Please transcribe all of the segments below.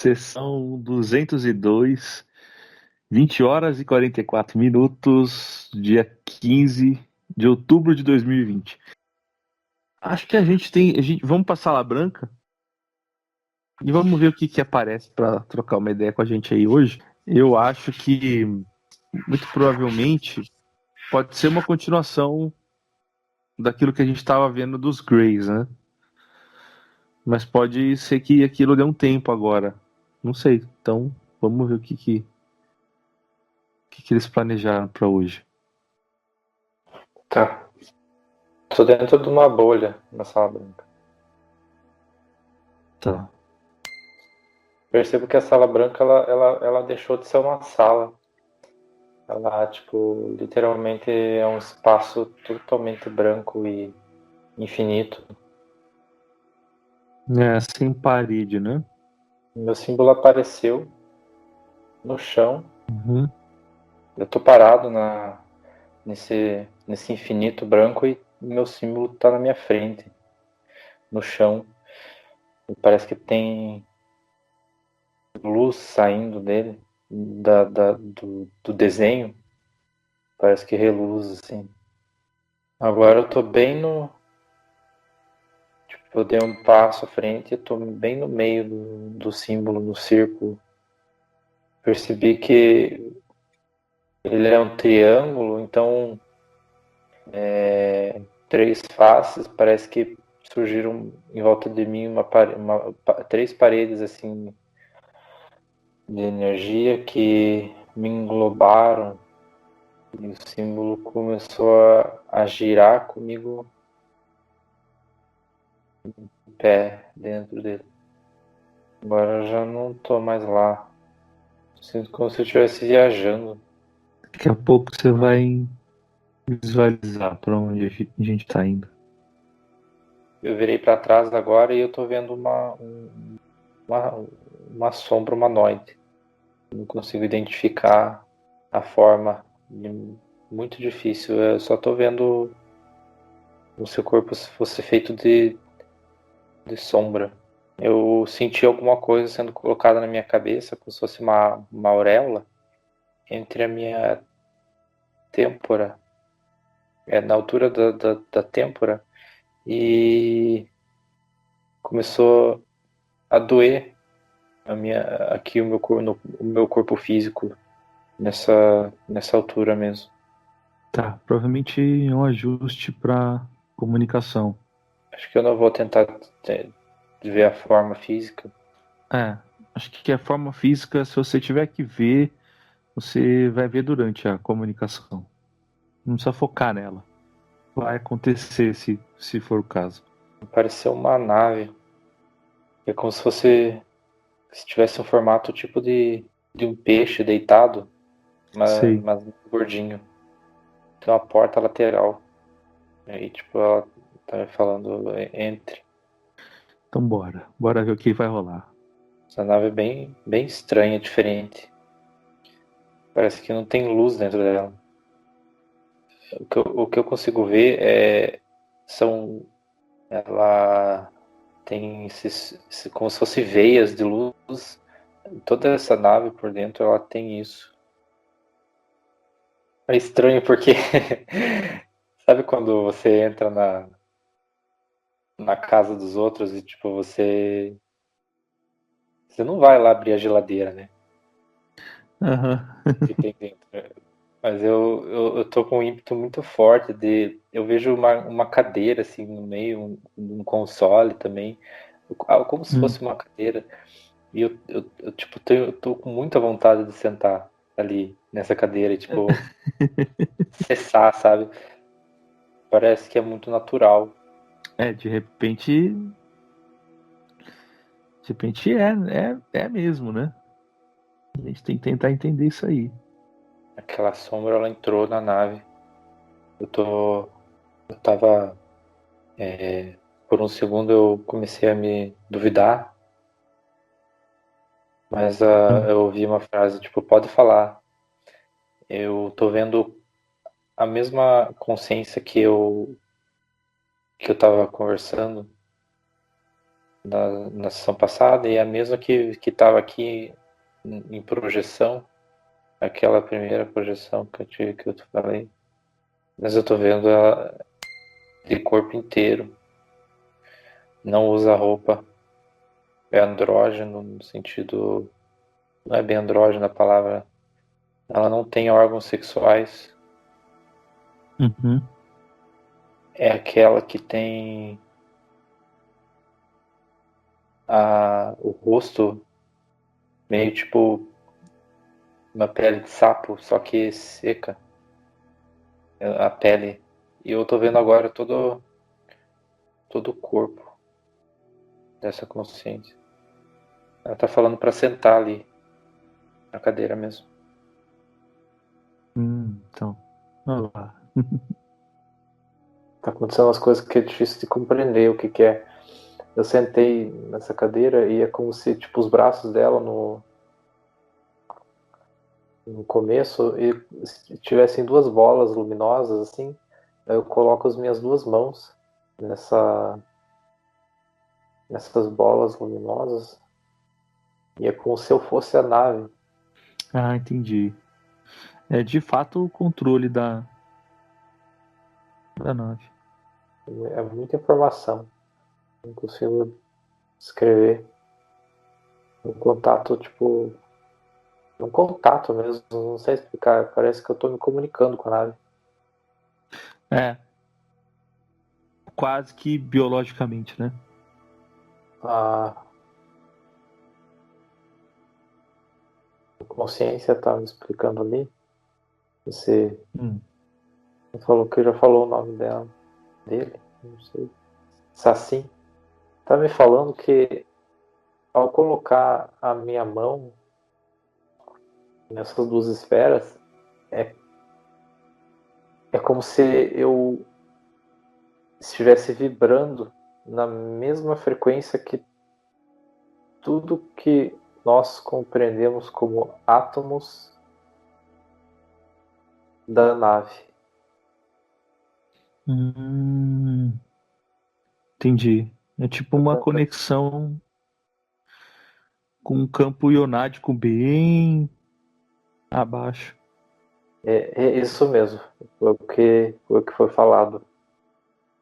Sessão 202, 20 horas e 44 minutos, dia 15 de outubro de 2020. Acho que vamos para a sala branca e vamos ver o que aparece para trocar uma ideia com a gente aí hoje. Eu acho que, muito provavelmente, pode ser uma continuação daquilo que a gente estava vendo dos Greys, né? Mas pode ser que aquilo dê um tempo agora. Não sei. Então, vamos ver o que eles planejaram para hoje. Tá. Tô dentro de uma bolha na sala branca. Tá. Percebo que a sala branca ela deixou de ser uma sala. Ela, tipo, literalmente é um espaço totalmente branco e infinito. É, sem parede, né? Meu símbolo apareceu no chão. Uhum. Eu tô parado nesse infinito branco e meu símbolo tá na minha frente, no chão. E parece que tem luz saindo dele, do desenho. Parece que reluz, assim. Agora eu tô bem no. Tipo, eu dei um passo à frente e tô bem no meio do símbolo, no círculo. Percebi que ele é um triângulo, então três faces, parece que surgiram em volta de mim três paredes assim de energia que me englobaram e o símbolo começou a girar comigo em pé dentro dele. Agora eu já não tô mais lá. Sinto como se eu estivesse viajando. Daqui a pouco você vai visualizar para onde a gente tá indo. Eu virei para trás agora e eu tô vendo uma, uma sombra humanoide. Não consigo identificar a forma. Muito difícil. Eu só tô vendo o seu corpo se fosse feito de sombra. Eu senti alguma coisa sendo colocada na minha cabeça, como se fosse uma auréola, entre a minha têmpora, na altura da têmpora, e começou a doer aqui o meu corpo físico, nessa altura mesmo. Tá, provavelmente é um ajuste para comunicação. Acho que eu não vou tentar ver a forma física. É, acho que a forma física, se você tiver que ver, você vai ver durante a comunicação. Não precisa focar nela. Vai acontecer se for o caso. Pareceu uma nave. É como se tivesse um formato tipo de um peixe deitado, Sei. mas gordinho. Tem uma porta lateral. Aí, tipo, ela tá me falando entre. Então bora. Bora ver o que vai rolar. Essa nave é bem estranha, diferente. Parece que não tem luz dentro dela. O que eu consigo ver são. Ela tem como se fosse veias de luz. Toda essa nave por dentro ela tem isso. É estranho porque sabe quando você entra na casa dos outros e tipo você não vai lá abrir a geladeira, né? Aham. Que tem dentro. Mas eu tô com um ímpeto muito forte eu vejo uma cadeira assim no meio, um console também, como se fosse uma cadeira. E eu tipo, eu tô com muita vontade de sentar ali nessa cadeira e, tipo, cessar, sabe? Parece que é muito natural. É, de repente é mesmo, né? A gente tem que tentar entender isso aí. Aquela sombra, ela entrou na nave. Eu tava, por um segundo eu comecei a me duvidar, mas eu ouvi uma frase, tipo, pode falar. Eu tô vendo a mesma consciência que eu tava conversando. na sessão passada, e a mesma que estava aqui em projeção, aquela primeira projeção que eu te falei. Mas eu tô vendo ela de corpo inteiro. Não usa roupa. É andrógeno no sentido. Não é bem andrógeno a palavra. Ela não tem órgãos sexuais. Uhum. É aquela que tem o rosto meio tipo uma pele de sapo, só que seca. A pele. E eu tô vendo agora todo o corpo dessa consciência. Ela tá falando pra sentar ali na cadeira mesmo. Então. Olha lá. Tá acontecendo umas coisas que é difícil de compreender o que que é. Eu sentei nessa cadeira e é como se tipo os braços dela no começo e tivessem duas bolas luminosas assim. Aí eu coloco as minhas duas mãos nessas bolas luminosas e é como se eu fosse a nave. Ah, entendi. É de fato o controle da nave. É muita informação. Não consigo escrever. Um contato, tipo. Um contato mesmo, não sei explicar. Parece que eu tô me comunicando com a nave. É, quase que biologicamente, né? A consciência tá me explicando ali. Você Hum. falou que já falou o nome dele, não sei. Sassim. Tá me falando que ao colocar a minha mão nessas duas esferas, é, é como se eu estivesse vibrando na mesma frequência que tudo que nós compreendemos como átomos da nave. Entendi. É tipo uma conexão com um campo ionádico bem abaixo. É isso mesmo, foi o que foi falado.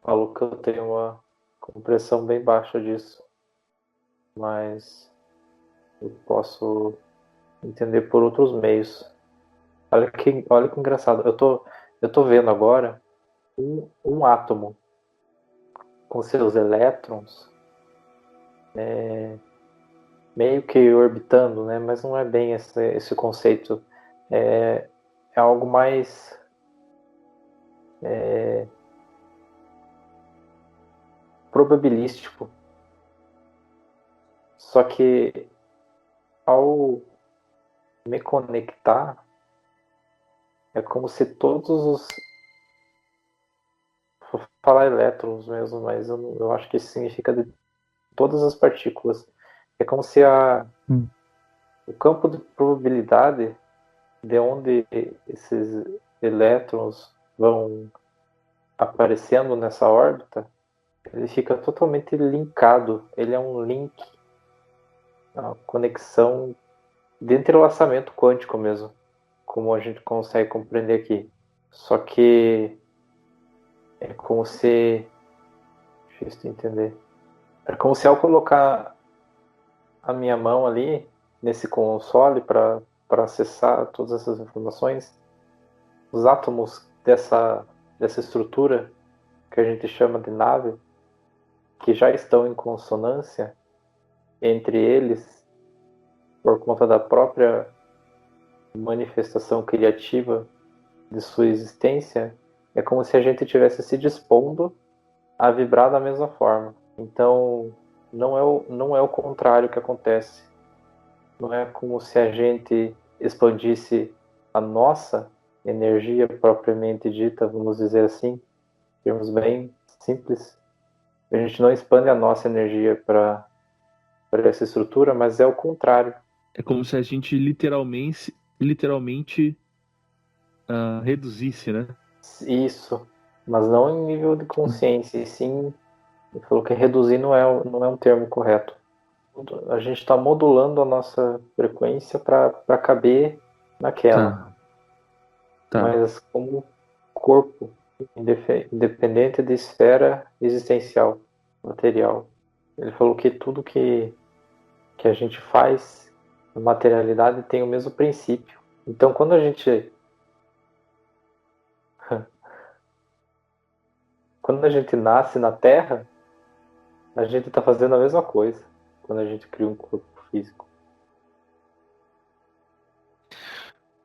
Falou que eu tenho uma compreensão bem baixa disso, mas eu posso entender por outros meios. Olha que engraçado. Eu tô vendo agora um átomo com seus elétrons meio que orbitando, né? Mas não é bem esse conceito. É algo mais probabilístico. Só que ao me conectar, é como se todos os. Vou falar elétrons mesmo, mas eu acho que isso significa de todas as partículas. É como se Hum. o campo de probabilidade de onde esses elétrons vão aparecendo nessa órbita, ele fica totalmente linkado. Ele é um link, uma conexão de entrelaçamento quântico mesmo, como a gente consegue compreender aqui. Só que é como se. Difícil de entender. É como se ao colocar a minha mão ali nesse console para acessar todas essas informações, os átomos dessa estrutura que a gente chama de nave, que já estão em consonância entre eles por conta da própria manifestação criativa de sua existência, é como se a gente estivesse se dispondo a vibrar da mesma forma. Então, não é o contrário que acontece. Não é como se a gente expandisse a nossa energia propriamente dita, vamos dizer assim, em termos bem simples. A gente não expande a nossa energia para essa estrutura, mas é o contrário. É como se a gente literalmente reduzisse, né? Isso, mas não em nível de consciência, e sim Ele falou que reduzir não é um termo correto. A gente está modulando a nossa frequência para caber naquela. Tá. Tá. Mas como corpo, independente de esfera existencial, material. Ele falou que tudo que a gente faz, a materialidade tem o mesmo princípio. Então, quando a gente nasce na Terra, a gente está fazendo a mesma coisa quando a gente cria um corpo físico.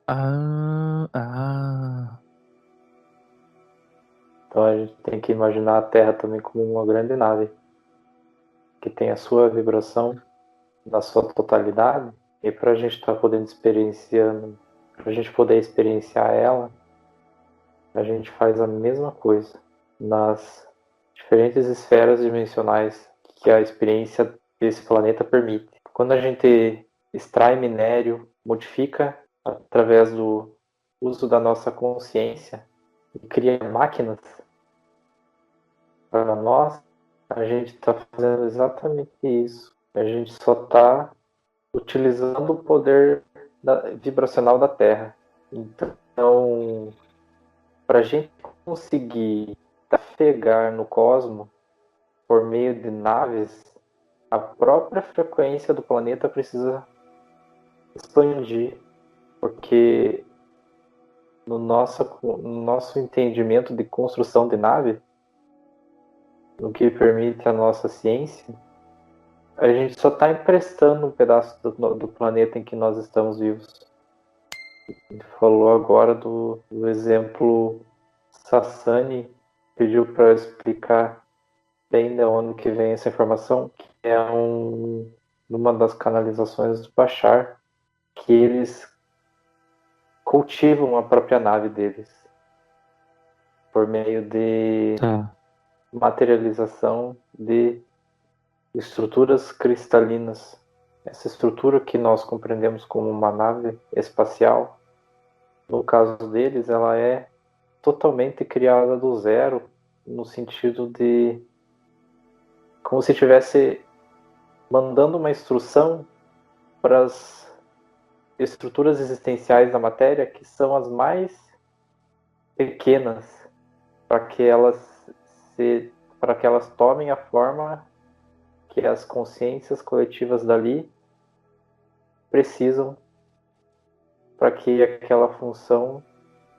Ah. Então a gente tem que imaginar a Terra também como uma grande nave que tem a sua vibração na sua totalidade, e para a gente estar podendo experienciando, para a gente poder experienciar ela, a gente faz a mesma coisa nas diferentes esferas dimensionais que a experiência desse planeta permite. Quando a gente extrai minério, modifica através do uso da nossa consciência e cria máquinas para nós, a gente está fazendo exatamente isso. A gente só está utilizando o poder vibracional da Terra. Então, para a gente conseguir trafegar no cosmos por meio de naves, a própria frequência do planeta precisa expandir, porque no nosso entendimento de construção de nave, no que permite a nossa ciência, a gente só está emprestando um pedaço do planeta em que nós estamos vivos. Ele falou agora do exemplo Sassani, pediu para explicar bem de onde que vem essa informação, que é uma das canalizações do Bashar, que eles cultivam a própria nave deles por meio de Tá. materialização de estruturas cristalinas. Essa estrutura que nós compreendemos como uma nave espacial, no caso deles, ela é totalmente criada do zero, no sentido de como se estivesse mandando uma instrução para as estruturas existenciais da matéria, que são as mais pequenas, para que elas tomem a forma que as consciências coletivas dali precisam para que aquela função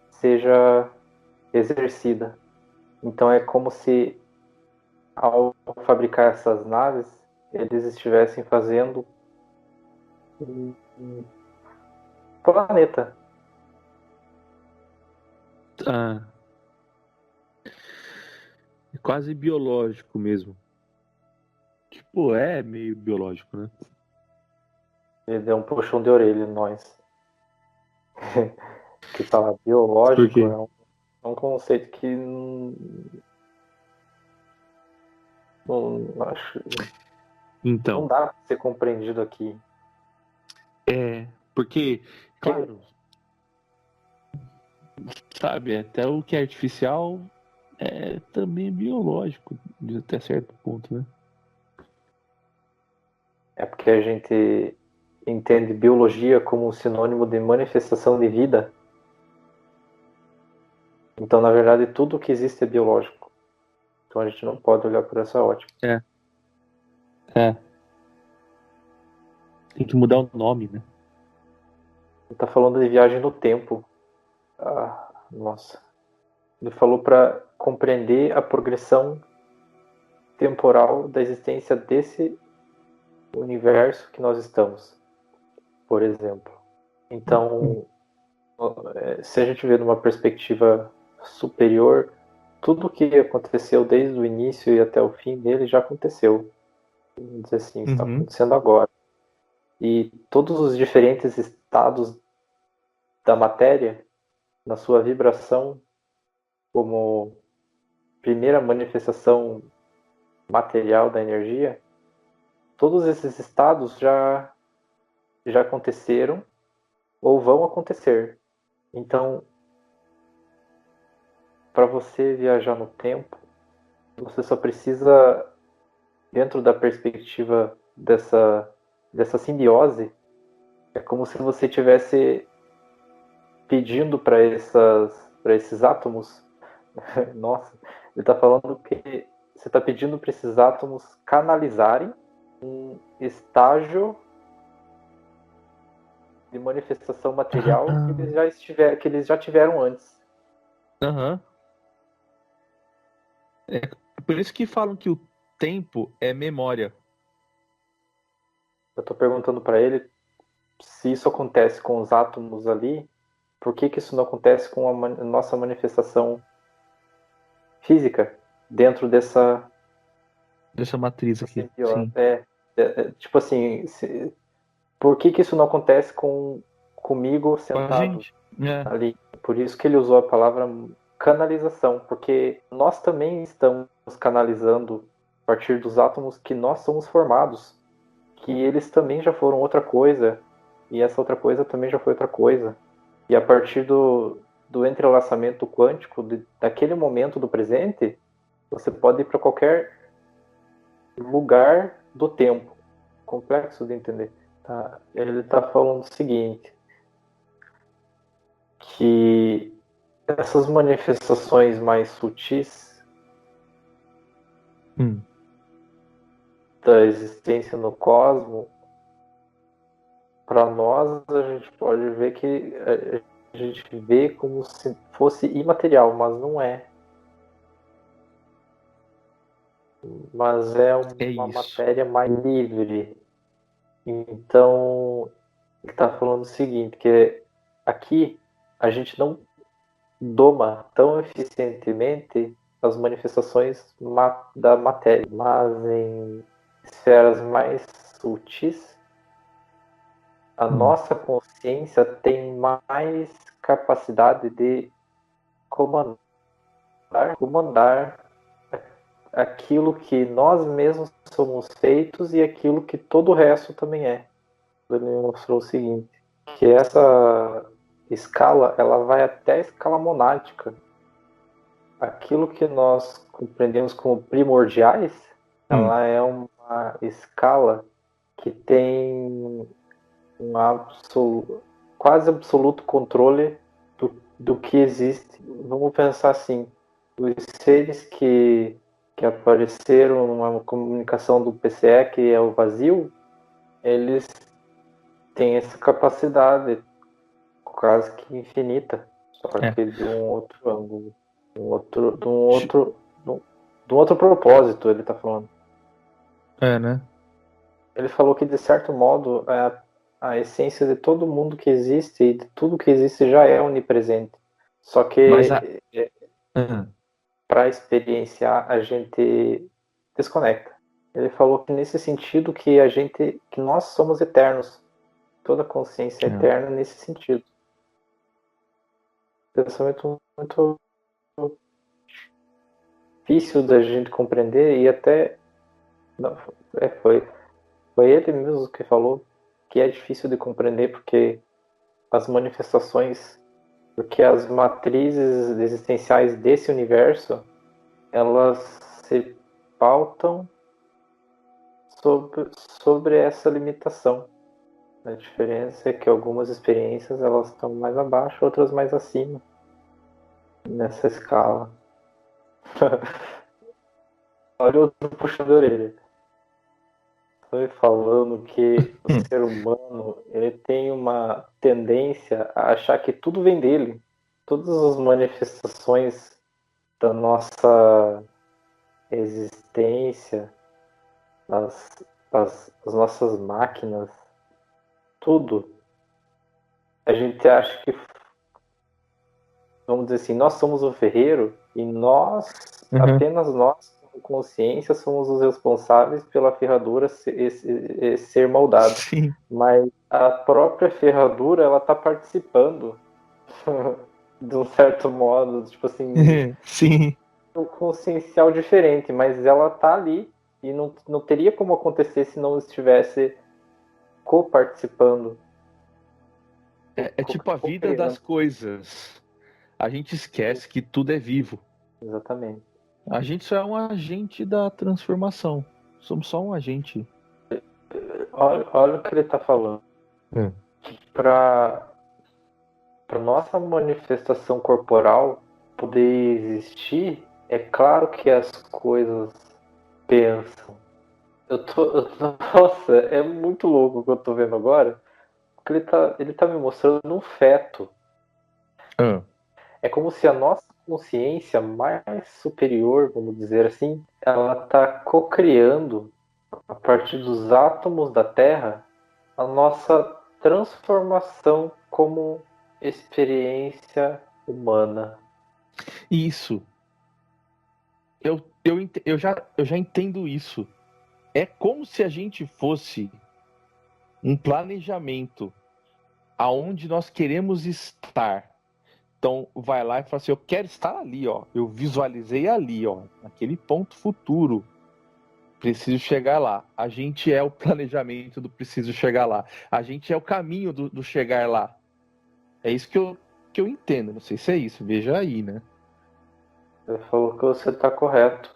seja exercida. Então é como se, ao fabricar essas naves, eles estivessem fazendo um planeta. Ah. É quase biológico mesmo. Tipo, é meio biológico, né? Ele deu um puxão de orelha em nós. Que fala Por biológico quê? é um conceito que acho, não Então, dá para ser compreendido aqui. porque, claro, sabe, até o que é artificial é também biológico, de até certo ponto, né? É porque a gente entende biologia como um sinônimo de manifestação de vida. Então, na verdade, tudo que existe é biológico. Então a gente não pode olhar por essa ótica. É. Tem que mudar o nome, né? Ele está falando de viagem no tempo. Nossa. Ele falou para compreender a progressão temporal da existência desse universo que nós estamos, por exemplo. Então, se a gente vê numa perspectiva superior, tudo o que aconteceu desde o início e até o fim dele já aconteceu. Vamos dizer assim, está acontecendo agora. E todos os diferentes estados da matéria, na sua vibração, como primeira manifestação material da energia, todos esses estados já aconteceram ou vão acontecer. Então, para você viajar no tempo, você só precisa dentro da perspectiva dessa simbiose, é como se você tivesse pedindo para esses átomos. Nossa, ele está falando que você está pedindo para esses átomos canalizarem um estágio de manifestação material que eles já tiveram antes. Aham. É por isso que falam que o tempo é memória. Eu estou perguntando para ele se isso acontece com os átomos ali, por que isso não acontece com a nossa manifestação física dentro dessa Matriz aqui. Sim. tipo assim, por que isso não acontece comigo Com a sentado gente. É. ali? Por isso que ele usou a palavra canalização, porque nós também estamos canalizando a partir dos átomos que nós somos formados, que eles também já foram outra coisa, e essa outra coisa também já foi outra coisa. E a partir do entrelaçamento quântico, daquele momento do presente, você pode ir para qualquer lugar do tempo. Complexo de entender. Tá? Ele está falando o seguinte, que essas manifestações mais sutis da existência no cosmos, para nós a gente pode ver que a gente vê como se fosse imaterial, mas não é. Mas é uma matéria mais livre. Então, ele está falando o seguinte, que aqui a gente não doma tão eficientemente as manifestações da matéria, mas em esferas mais sutis, a nossa consciência tem mais capacidade de comandar aquilo que nós mesmos somos feitos e aquilo que todo o resto também é. Ele me mostrou o seguinte, que essa escala, ela vai até a escala monádica. Aquilo que nós compreendemos como primordiais, ela é uma escala que tem um quase absoluto controle do que existe. Vamos pensar assim, os seres que apareceram numa comunicação do PCE, que é o vazio, eles têm essa capacidade quase que infinita, só que de um outro ângulo, de um outro propósito, ele está falando. Né? Ele falou que, de certo modo, a essência de todo mundo que existe e de tudo que existe já é onipresente. Só que para experienciar a gente desconecta. Ele falou que nesse sentido que nós somos eternos. Toda consciência é eterna nesse sentido. Pensamento muito difícil da gente compreender e até foi ele mesmo que falou que é difícil de compreender porque as manifestações, porque as matrizes existenciais desse universo, elas se pautam sobre essa limitação. A diferença é que algumas experiências elas estão mais abaixo, outras mais acima nessa escala. Olha outro puxando a orelha. Foi falando que o ser humano ele tem uma tendência a achar que tudo vem dele. Todas as manifestações da nossa existência, as nossas máquinas, tudo, a gente acha que, vamos dizer assim, nós somos o ferreiro e apenas nós, com consciência, somos os responsáveis pela ferradura ser moldada. Sim. Mas a própria ferradura, ela está participando de um certo modo, tipo assim, sim, um consciencial diferente, mas ela tá ali e não teria como acontecer se não estivesse co-participando. É tipo a vida das coisas. A gente esquece que tudo é vivo. Exatamente. A gente só é um agente da transformação. Somos só um agente. Olha o que ele está falando. Para nossa manifestação corporal poder existir, é claro que as coisas pensam. Nossa, é muito louco o que eu tô vendo agora. Porque ele tá me mostrando um feto. É como se a nossa consciência mais superior, vamos dizer assim, ela tá cocriando, a partir dos átomos da Terra, a nossa transformação como experiência humana. Isso. Eu já entendo isso. É como se a gente fosse um planejamento aonde nós queremos estar. Então, vai lá e fala assim, eu quero estar ali, ó. Eu visualizei ali, ó, naquele ponto futuro. Preciso chegar lá. A gente é o planejamento do preciso chegar lá. A gente é o caminho do chegar lá. É isso que eu entendo. Não sei se é isso. Veja aí, né? Ele falou que você está correto.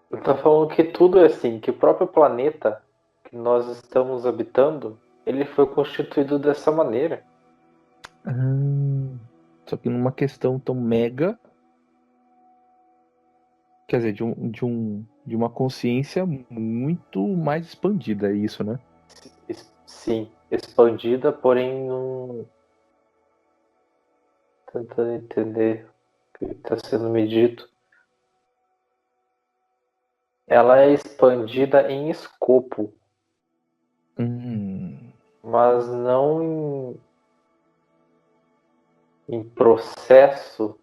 Ele está falando que tudo é assim, que o próprio planeta que nós estamos habitando, ele foi constituído dessa maneira. Só que numa questão tão mega, quer dizer, de uma consciência muito mais expandida, é isso, né? Sim, expandida, porém tentando entender o que está sendo me dito. Ela é expandida em escopo, mas não em processo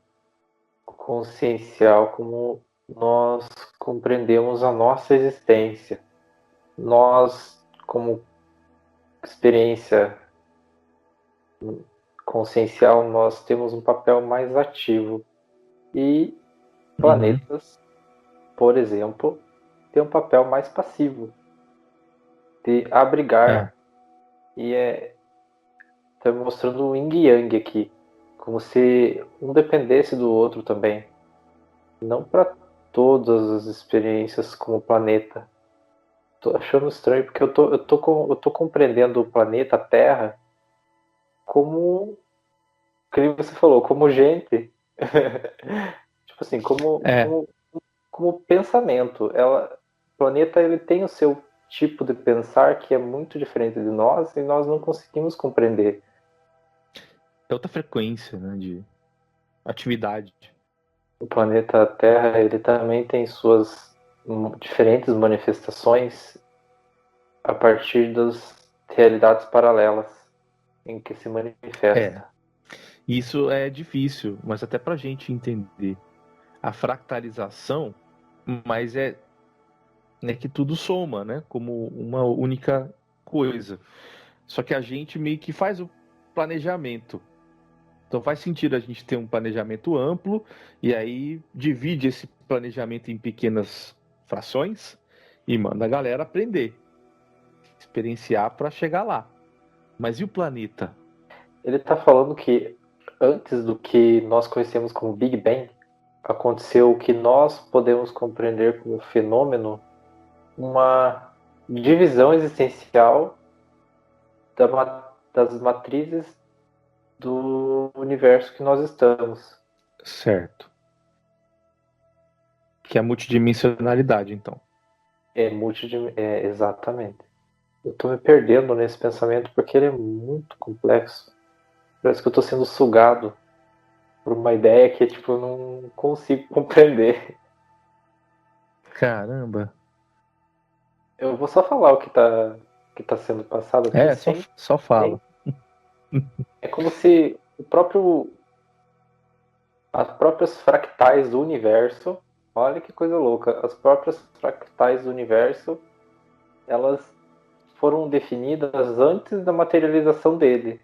consciencial como nós compreendemos a nossa existência. Nós, como experiência consciencial, nós temos um papel mais ativo. E planetas, por exemplo, têm um papel mais passivo, de abrigar. E está mostrando o yin e yang aqui, como se um dependesse do outro também. Não para todas as experiências como planeta. Tô achando estranho porque eu tô compreendendo o planeta Terra como, que você falou, como gente. Tipo assim, como pensamento. O planeta ele tem o seu tipo de pensar que é muito diferente de nós e nós não conseguimos compreender. É outra frequência, né, de atividade. O planeta Terra ele também tem suas diferentes manifestações a partir das realidades paralelas em que se manifesta. Isso é difícil, mas até pra gente entender a fractalização, mas é que tudo soma, né, como uma única coisa. Só que a gente meio que faz o planejamento. Então faz sentido a gente ter um planejamento amplo e aí divide esse planejamento em pequenas frações e manda a galera aprender, experienciar para chegar lá. Mas e o planeta? Ele está falando que antes do que nós conhecemos como Big Bang, aconteceu o que nós podemos compreender como fenômeno, uma divisão existencial das matrizes do universo que nós estamos. Certo. Que é a multidimensionalidade, então. Exatamente. Eu estou me perdendo nesse pensamento porque ele é muito complexo. Parece que eu estou sendo sugado por uma ideia que tipo, eu não consigo compreender. Caramba. Eu vou só falar o que tá sendo passado aqui Só fala. É como se as próprias fractais do universo, olha que coisa louca, as próprias fractais do universo, elas foram definidas antes da materialização dele,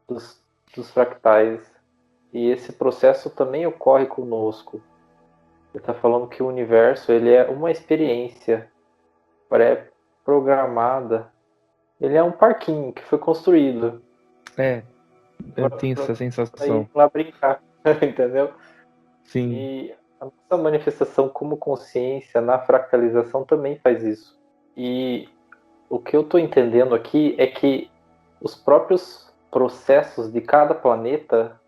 dos fractais. E esse processo também ocorre conosco. Ele está falando que o universo ele é uma experiência pré-programada. Ele é um parquinho que foi construído. Eu tenho essa sensação. Pra ir lá brincar, entendeu? Sim. E a nossa manifestação como consciência na fractalização também faz isso. E o que eu estou entendendo aqui é que os próprios processos de cada planeta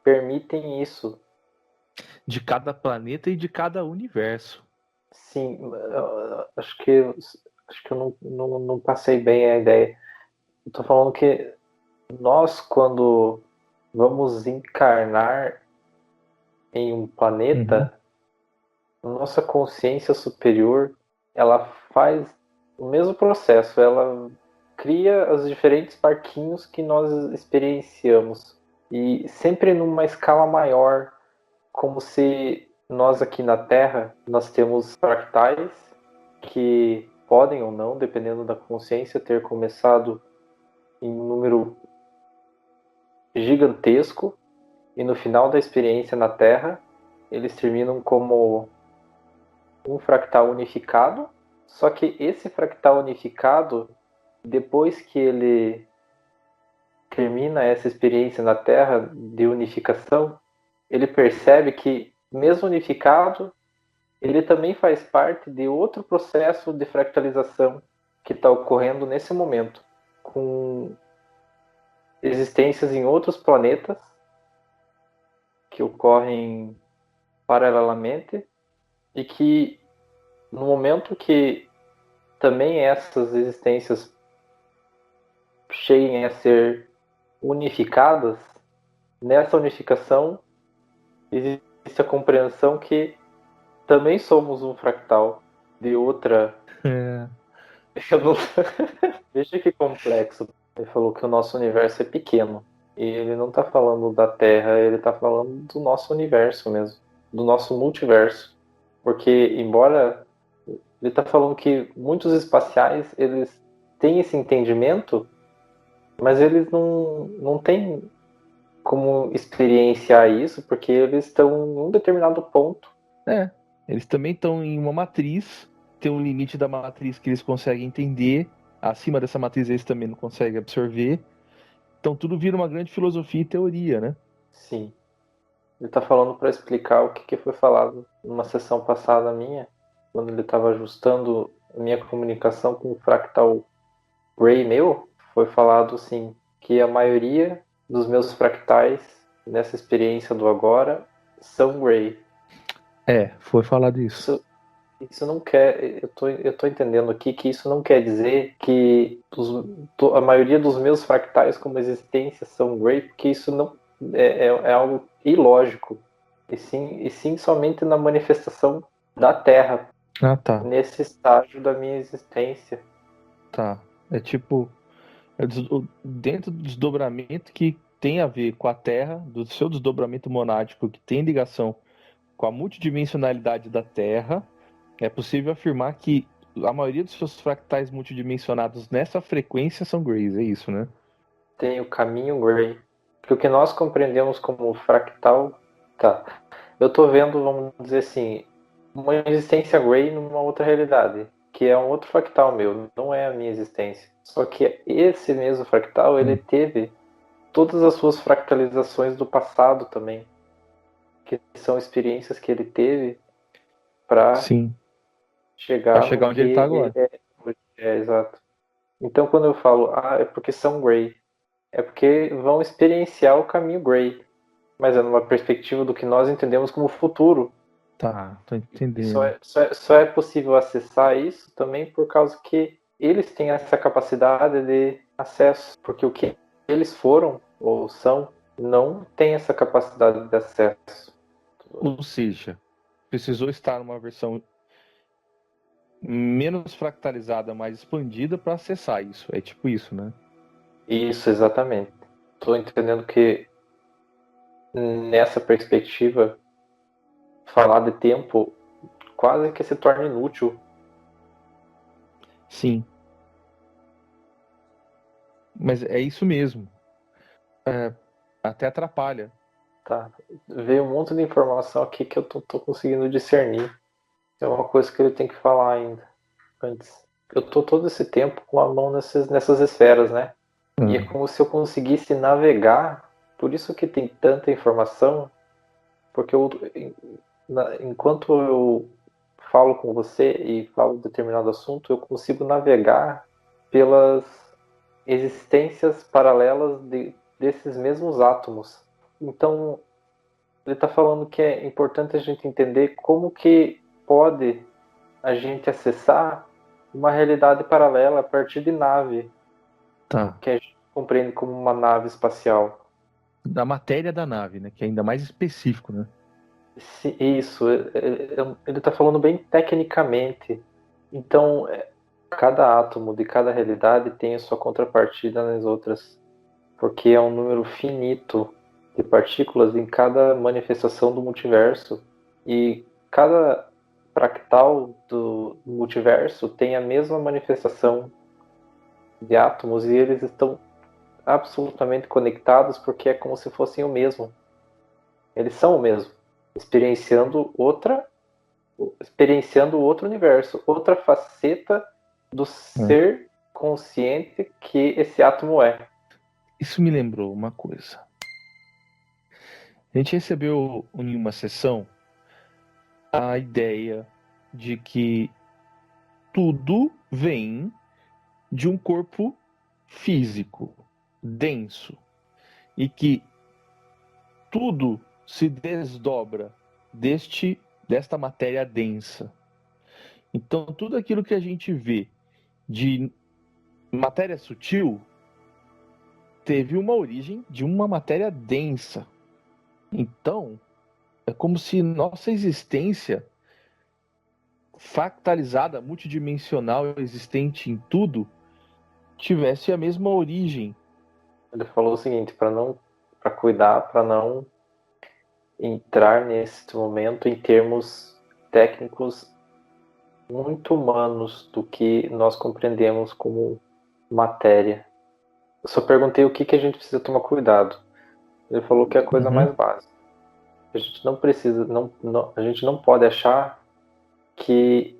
permitem isso. De cada planeta e de cada universo. Sim, acho que eu não passei bem a ideia. Eu tô falando que nós, quando vamos encarnar em um planeta, nossa consciência superior, ela faz o mesmo processo, ela cria os diferentes parquinhos que nós experienciamos e sempre numa escala maior, como se nós aqui na Terra nós temos fractais que podem ou não, dependendo da consciência, ter começado em um número gigantesco e no final da experiência na Terra eles terminam como um fractal unificado, só que esse fractal unificado, depois que ele termina essa experiência na Terra de unificação, ele percebe que, mesmo unificado, ele também faz parte de outro processo de fractalização que está ocorrendo nesse momento, com existências em outros planetas que ocorrem paralelamente e que, no momento que também essas existências cheguem a ser unificadas, nessa unificação existe a compreensão que também somos um fractal de outra. Eu não... Veja que complexo. Ele falou que o nosso universo é pequeno. E ele não está falando da Terra, ele está falando do nosso universo mesmo, do nosso multiverso. Porque, embora ele está falando que muitos espaciais eles têm esse entendimento, mas eles não têm como experienciar isso, porque eles estão em um determinado ponto. Eles também estão em uma matriz, tem um limite da matriz que eles conseguem entender, acima dessa matriz eles também não conseguem absorver. Então tudo vira uma grande filosofia e teoria, né? Sim. Ele está falando para explicar o que foi falado numa sessão passada minha, quando ele estava ajustando a minha comunicação com o fractal Ray meu, foi falado assim que a maioria dos meus fractais nessa experiência do agora são Ray. Foi falado isso. Isso não quer. Eu tô entendendo aqui que isso não quer dizer que a maioria dos meus fractais como existência são Ray, porque isso não é algo ilógico. E sim somente na manifestação da Terra, Ah, tá. nesse estágio da minha existência. Tá. É tipo, dentro do desdobramento que tem a ver com a Terra, do seu desdobramento monádico que tem ligação com a multidimensionalidade da Terra, é possível afirmar que a maioria dos seus fractais multidimensionados nessa frequência são Greys, é isso, né? Tem o caminho Gray. Porque o que nós compreendemos como fractal. Tá. Eu tô vendo, vamos dizer assim, uma existência Gray numa outra realidade, que é um outro fractal meu, não é a minha existência. Só que esse mesmo fractal, ele teve todas as suas fractalizações do passado também, que são experiências que ele teve para Sim. chegar Pra no chegar onde ele tá agora. exato. Então quando eu falo, é porque são Gray, é porque vão experienciar o caminho Gray, mas é numa perspectiva do que nós entendemos como futuro. Tá, tô E entendendo. só é possível acessar isso também por causa que eles têm essa capacidade de acesso, porque o que eles foram ou são não tem essa capacidade de acesso. Ou seja, precisou estar numa versão menos fractalizada, mais expandida para acessar isso. É tipo isso, né? Isso, exatamente. Estou entendendo que nessa perspectiva, falar de tempo quase que se torna inútil. Sim. Mas é isso mesmo. Até atrapalha. Tá? Veio um monte de informação aqui que eu tô conseguindo discernir. É uma coisa que ele tem que falar ainda antes. Eu tô todo esse tempo com a mão nessas esferas, né? E é como se eu conseguisse navegar. Por isso que tem tanta informação, porque eu enquanto eu falo com você e falo de determinado assunto, eu consigo navegar pelas existências paralelas desses mesmos átomos. Então, ele está falando que é importante a gente entender como que pode a gente acessar uma realidade paralela a partir de nave, Tá. que a gente compreende como uma nave espacial. Da matéria da nave, né? Que é ainda mais específico, né? Isso, ele está falando bem tecnicamente. Então, cada átomo de cada realidade tem a sua contrapartida nas outras, porque é um número finito de partículas em cada manifestação do multiverso, e cada fractal do multiverso tem a mesma manifestação de átomos, e eles estão absolutamente conectados porque é como se fossem o mesmo. Eles são o mesmo, experienciando outro universo, outra faceta do ser consciente que esse átomo é. Isso me lembrou uma coisa. A gente recebeu em uma sessão a ideia de que tudo vem de um corpo físico, denso, e que tudo se desdobra desta matéria densa. Então, tudo aquilo que a gente vê de matéria sutil teve uma origem de uma matéria densa. Então, é como se nossa existência fractalizada, multidimensional, existente em tudo, tivesse a mesma origem. Ele falou o seguinte, para cuidar, para não entrar nesse momento em termos técnicos muito humanos do que nós compreendemos como matéria. Eu só perguntei o que a gente precisa tomar cuidado. Ele falou que é a coisa mais básica. A gente não precisa, a gente não pode achar que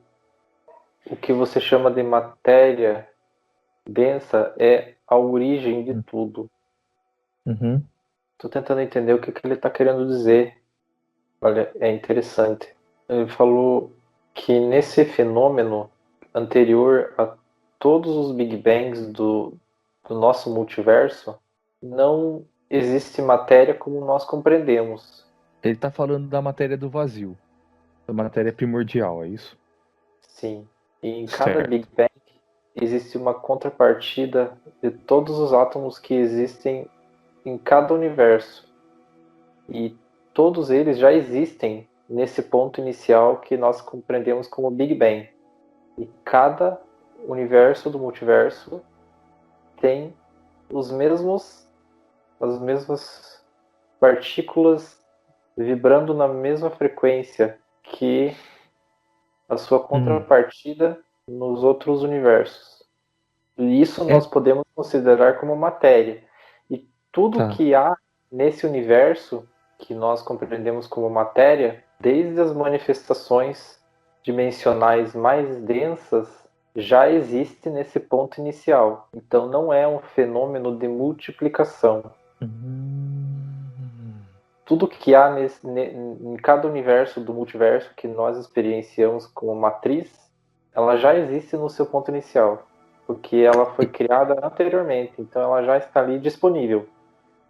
o que você chama de matéria densa é a origem de tudo. Estou tentando entender o que ele está querendo dizer. Olha, é interessante. Ele falou que nesse fenômeno anterior a todos os Big Bangs do nosso multiverso, não existe matéria como nós compreendemos. Ele está falando da matéria do vazio, da matéria primordial, é isso? Sim. E em cada Big Bang existe uma contrapartida de todos os átomos que existem em cada universo. E todos eles já existem nesse ponto inicial que nós compreendemos como Big Bang. E cada universo do multiverso tem as mesmas partículas vibrando na mesma frequência que a sua contrapartida nos outros universos. E isso nós podemos considerar como matéria. E tudo que há nesse universo que nós compreendemos como matéria, desde as manifestações dimensionais mais densas, já existe nesse ponto inicial. Então não é um fenômeno de multiplicação. Tudo que há em cada universo do multiverso que nós experienciamos como matriz, ela já existe no seu ponto inicial, porque ela foi criada anteriormente, então ela já está ali disponível.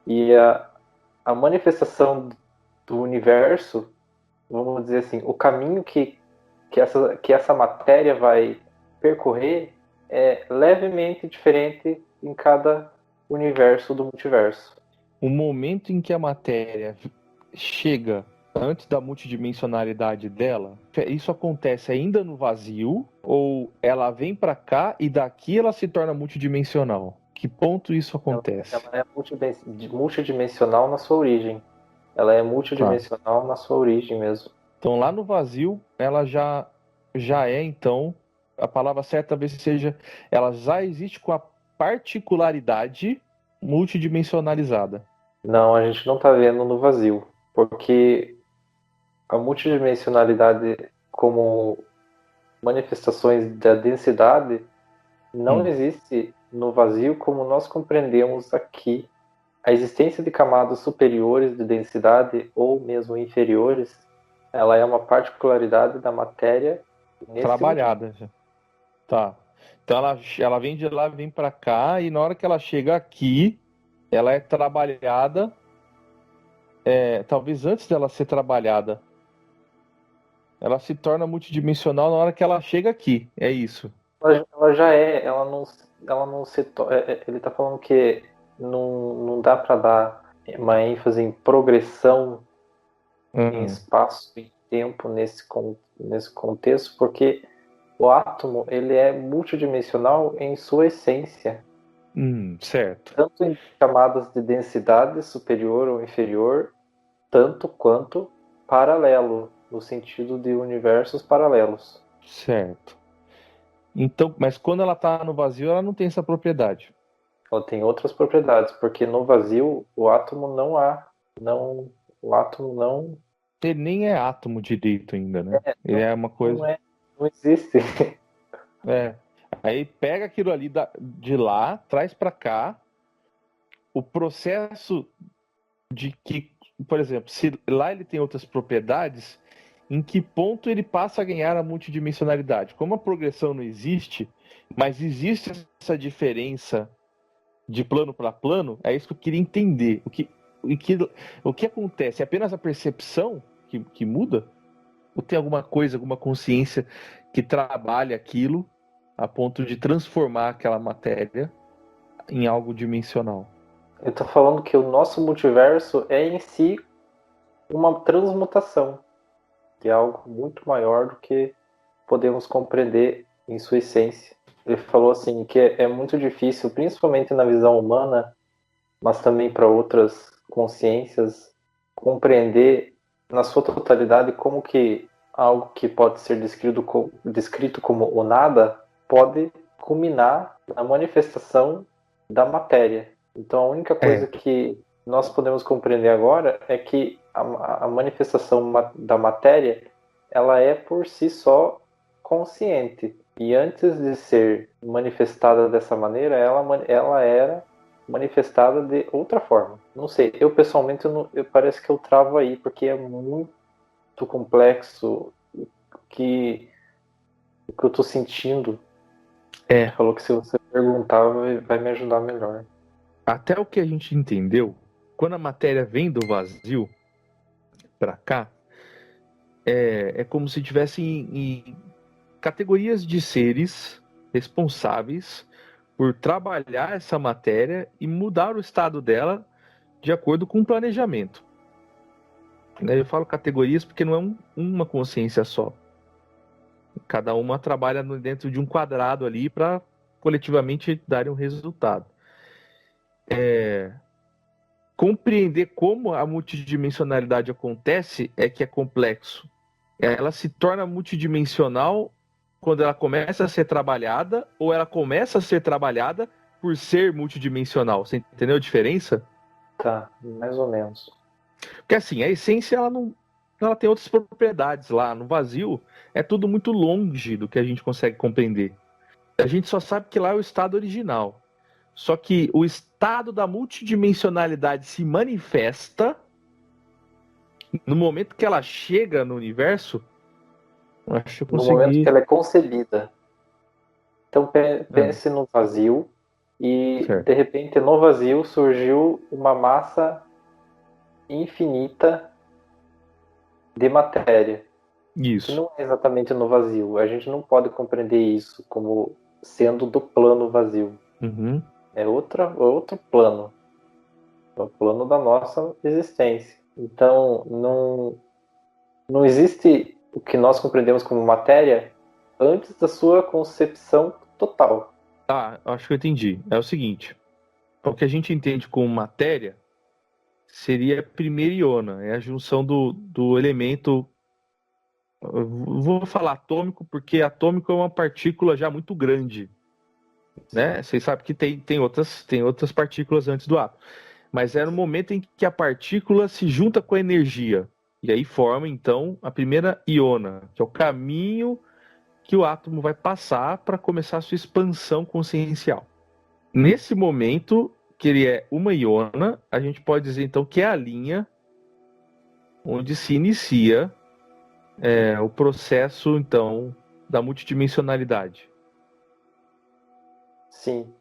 E a manifestação do universo, vamos dizer assim, o caminho que essa matéria vai percorrer é levemente diferente em cada universo do multiverso. O momento em que a matéria chega antes da multidimensionalidade dela, isso acontece ainda no vazio ou ela vem para cá e daqui ela se torna multidimensional? Que ponto isso acontece? Ela é multidimensional na sua origem. Ela é multidimensional na sua origem mesmo. Então lá no vazio ela já é, então, a palavra certa talvez seja, ela já existe com a particularidade multidimensionalizada. Não, a gente não está vendo no vazio, porque a multidimensionalidade como manifestações da densidade não existe no vazio como nós compreendemos aqui. A existência de camadas superiores de densidade ou mesmo inferiores Ela é uma particularidade da matéria nesse Trabalhada. Já. Tá. Então ela vem de lá, vem para cá, e na hora que ela chega aqui, ela é trabalhada, talvez antes dela ser trabalhada, ela se torna multidimensional na hora que ela chega aqui. É isso. ela já é, ela não se. Ele está falando que não dá para dar uma ênfase em progressão em espaço e tempo nesse contexto, porque o átomo ele é multidimensional em sua essência. Certo. Tanto em camadas de densidade superior ou inferior, tanto quanto paralelo, no sentido de universos paralelos. Certo. Então, mas quando ela está no vazio, ela não tem essa propriedade. Ela tem outras propriedades, porque no vazio o átomo não há, não, o átomo não. Ele nem é átomo direito ainda, né? Ele é uma coisa. Não existe. Aí pega aquilo ali de lá, traz para cá. O processo de que, por exemplo, se lá ele tem outras propriedades, em que ponto ele passa a ganhar a multidimensionalidade? Como a progressão não existe, mas existe essa diferença de plano para plano, é isso que eu queria entender. O que acontece? É apenas a percepção que muda? Ou tem alguma coisa, alguma consciência que trabalha aquilo a ponto de transformar aquela matéria em algo dimensional? Eu tô falando que o nosso multiverso é em si uma transmutação, que é algo muito maior do que podemos compreender em sua essência. Ele falou assim que é muito difícil, principalmente na visão humana, mas também para outras consciências, compreender na sua totalidade como que algo que pode ser descrito como o nada pode culminar na manifestação da matéria. Então a única coisa que nós podemos compreender agora é que a manifestação da matéria ela é por si só consciente. E antes de ser manifestada dessa maneira, ela era manifestada de outra forma. Não sei, eu pessoalmente parece que eu travo aí, porque é muito complexo o que eu estou sentindo. Falou que se você perguntar, vai me ajudar melhor. Até o que a gente entendeu, quando a matéria vem do vazio para cá, é como se tivesse em categorias de seres responsáveis por trabalhar essa matéria e mudar o estado dela de acordo com o planejamento. Eu falo categorias porque não é uma consciência só. Cada uma trabalha dentro de um quadrado ali para coletivamente dar um resultado. Compreender como a multidimensionalidade acontece é que é complexo. Ela se torna multidimensional quando ela começa a ser trabalhada, ou ela começa a ser trabalhada por ser multidimensional. Você entendeu a diferença? Tá, mais ou menos. Porque assim, a essência ela tem outras propriedades lá. No vazio é tudo muito longe do que a gente consegue compreender. A gente só sabe que lá é o estado original. Só que o estado da multidimensionalidade se manifesta no momento que ela chega no universo. Acho que eu consegui. No momento que ela é concebida. Então pense no vazio e certo. De repente no vazio surgiu uma massa infinita de matéria. Isso. Que não é exatamente no vazio. A gente não pode compreender isso como sendo do plano vazio. Uhum. É outro plano. É o plano da nossa existência. Então, não existe o que nós compreendemos como matéria antes da sua concepção total. Acho que eu entendi. É o seguinte: o que a gente entende como matéria seria a primeira iona, é a junção do elemento. Eu vou falar atômico porque atômico é uma partícula já muito grande, né? Vocês sabem que tem outras partículas antes do átomo, mas é no momento em que a partícula se junta com a energia e aí forma então a primeira iona, que é o caminho que o átomo vai passar para começar a sua expansão consciencial. Nesse momento que ele é uma iona, a gente pode dizer então que é a linha onde se inicia o processo, então, da multidimensionalidade. Sim.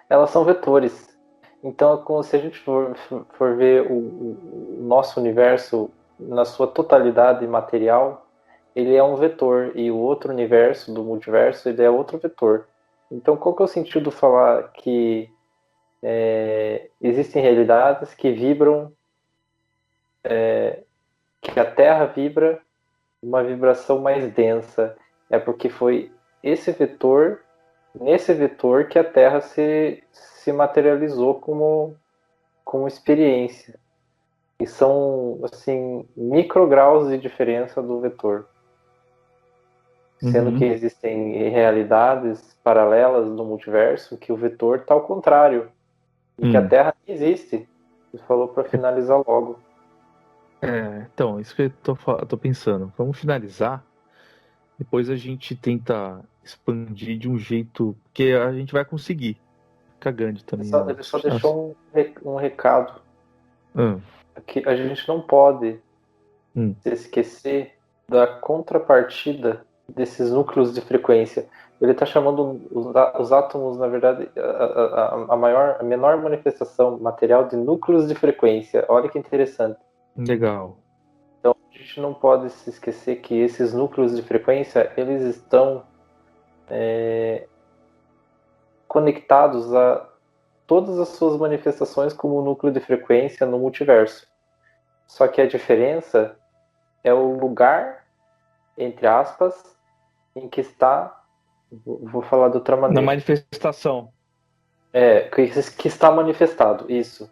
Elas são vetores. Então, se a gente for ver o nosso universo na sua totalidade material, ele é um vetor, e o outro universo do multiverso, ele é outro vetor. Então, qual que é o sentido de falar que existem realidades que vibram, que a Terra vibra uma vibração mais densa? É porque foi esse vetor, nesse vetor, que a Terra se materializou como experiência. E são, assim, micrograus de diferença do vetor. Sendo que existem realidades paralelas no multiverso que o vetor está ao contrário. E que a Terra não existe. Você falou para finalizar logo. Então, isso que eu tô pensando. Vamos finalizar. Depois a gente tenta expandir de um jeito que a gente vai conseguir. Fica grande também. Ele só deixou um recado. Ah. Que a gente não pode Hum. se esquecer da contrapartida desses núcleos de frequência. Ele está chamando os átomos, na verdade, a menor manifestação material de núcleos de frequência. Olha que interessante. Legal. Então, a gente não pode se esquecer que esses núcleos de frequência, eles estão conectados a todas as suas manifestações como núcleo de frequência no multiverso. Só que a diferença é o lugar, entre aspas, em que está. Vou falar de outra maneira. Na manifestação. Que está manifestado, isso.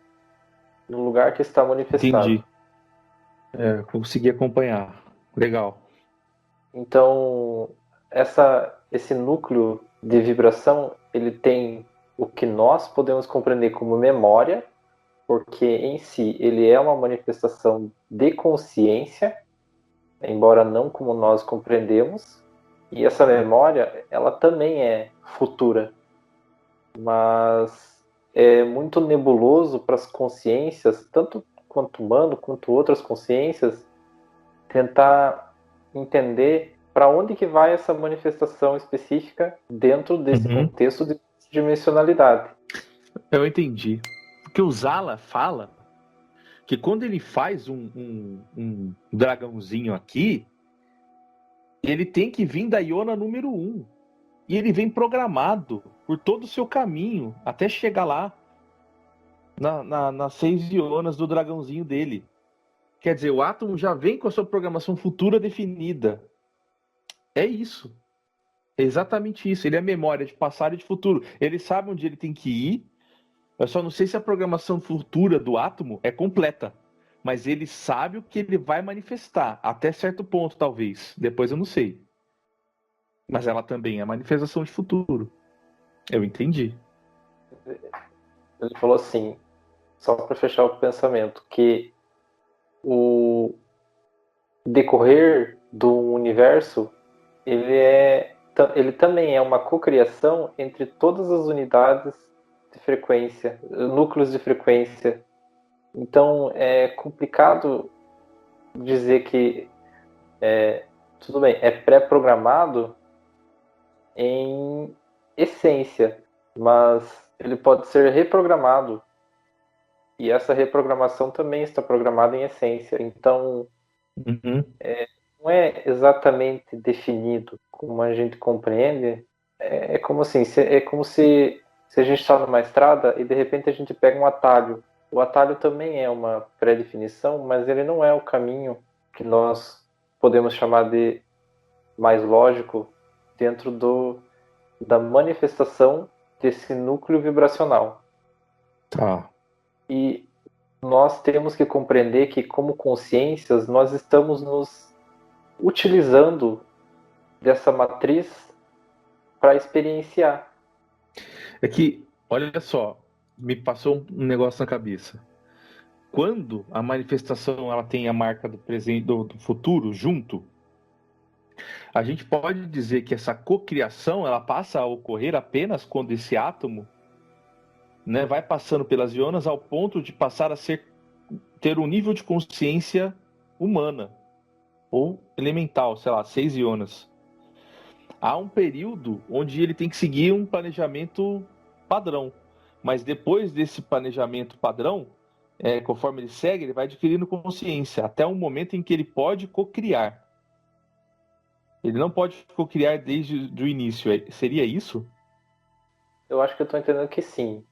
No lugar que está manifestado. Entendi. Consegui acompanhar. Legal. Então, esse núcleo de vibração, ele tem o que nós podemos compreender como memória, porque em si ele é uma manifestação de consciência, embora não como nós compreendemos, e essa memória, ela também é futura, mas é muito nebuloso para as consciências, tanto quanto humano, quanto outras consciências, tentar entender para onde que vai essa manifestação específica dentro desse contexto de dimensionalidade. Eu entendi. Porque o Zala fala que quando ele faz um dragãozinho aqui, ele tem que vir da Iona número 1. E ele vem programado por todo o seu caminho até chegar lá nas 6 Ionas do dragãozinho dele. Quer dizer, o átomo já vem com a sua programação futura definida. É isso. É exatamente isso. Ele é memória de passado e de futuro. Ele sabe onde ele tem que ir. Eu só não sei se a programação futura do átomo é completa. Mas ele sabe o que ele vai manifestar. Até certo ponto, talvez. Depois eu não sei. Mas ela também é manifestação de futuro. Eu entendi. Ele falou assim, só para fechar o pensamento, que o decorrer do universo, ele também é uma cocriação entre todas as unidades de frequência, núcleos de frequência. Então é complicado dizer que tudo bem, é pré-programado em essência, mas ele pode ser reprogramado. E essa reprogramação também está programada em essência. Então, não é exatamente definido como a gente compreende. É como assim, é como se a gente está numa estrada e de repente a gente pega um atalho. O atalho também é uma pré-definição, mas ele não é o caminho que nós podemos chamar de mais lógico dentro da manifestação desse núcleo vibracional. Tá. E nós temos que compreender que, como consciências, nós estamos nos utilizando dessa matriz para experienciar. É que, olha só, me passou um negócio na cabeça. Quando a manifestação ela tem a marca do presente do futuro junto, a gente pode dizer que essa cocriação ela passa a ocorrer apenas quando esse átomo, né, vai passando pelas ionas ao ponto de passar a ter um nível de consciência humana. ou elemental, sei lá, 6 ionas. Há um período onde ele tem que seguir um planejamento padrão. Mas depois desse planejamento padrão, conforme ele segue, ele vai adquirindo consciência, até um momento em que ele pode cocriar. Ele não pode cocriar desde o início. Seria isso? Eu acho que eu tô entendendo que sim.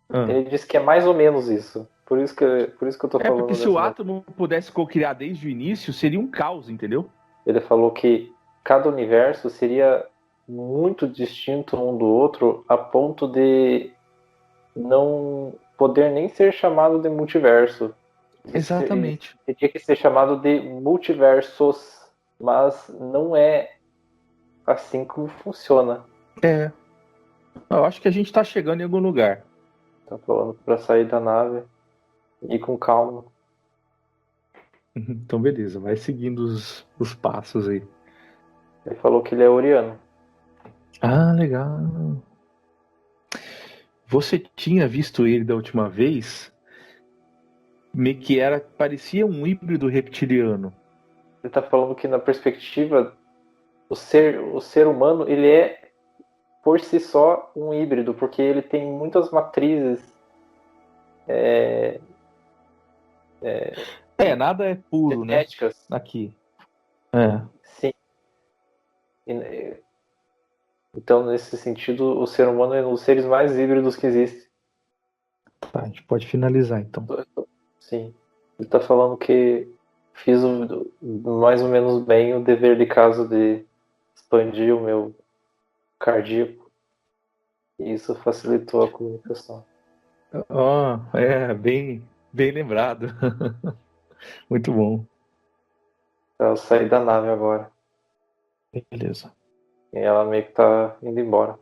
Ah. Ele disse que é mais ou menos isso. Por isso que eu tô falando Porque se o dessa. átomo pudesse cocriar desde o início, seria um caos, entendeu? Ele falou que cada universo seria muito distinto um do outro a ponto de não poder nem ser chamado de multiverso. Exatamente. Teria que ser chamado de multiversos, mas não é assim como funciona. Eu acho que a gente tá chegando em algum lugar. Tá falando para sair da nave e ir com calma. Então, beleza, vai seguindo os passos aí. Ele falou que ele é oriano. Ah, legal. Você tinha visto ele da última vez? Meio que parecia um híbrido reptiliano. Ele tá falando que na perspectiva o ser humano ele é por si só um híbrido, porque ele tem muitas matrizes. Nada é puro, né? Genéticas. Aqui. Sim. Então, nesse sentido, o ser humano é um dos seres mais híbridos que existe. Tá, a gente pode finalizar então. Sim. Ele tá falando que fiz mais ou menos bem o dever de casa de expandir o meu cardíaco. E isso facilitou a comunicação. Bem lembrado. Muito bom. Eu saí da nave agora. Beleza. E ela meio que tá indo embora.